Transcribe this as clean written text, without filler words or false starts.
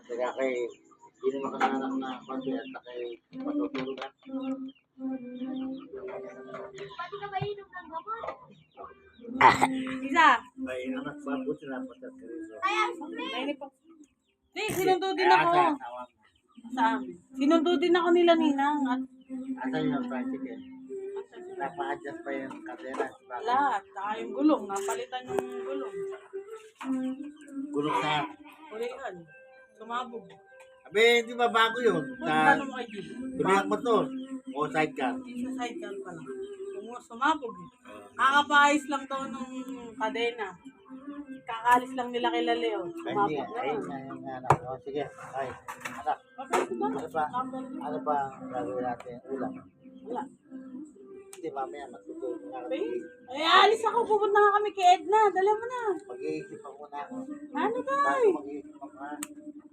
Kaya kay, hindi naman kasalanan ko na konti at kay matutulog. Pati ka ba inom ng gamot? Isa. Ay, anak ba po sila patagkariso. Kaya spray. Nainig po. Di, sinundo din ako. Saan? Sinundo din ako nila ninang. At Asan yung tricycle? Napa-adjust pa yung kadena. lahat. Saka yung gulong. Napalitan yung gulong. Gulong sa... Kulihan. Sumabog. Abe, hindi ba bago yun? Kung Sa paano mo kay Gil? tuloy motor o sidecar? Isa sidecar pa lang. Sumabog eh. Kakapahis lang to nung kadena. Kakalis lang nila kila Leo. Ay, hindi. Sumabog Ay, na. anak. O, sige. Ay, anak. Bakit ba? Ano ba ang gagawin natin? Ulam. Wala. Hindi, mamaya matutulog na Ay, kami. ay, alis ako. Pupunta nga kami kay Edna. Dala mo na. Mag-iisip ako na ako. Ano tayo? Bago mag-iisip ako.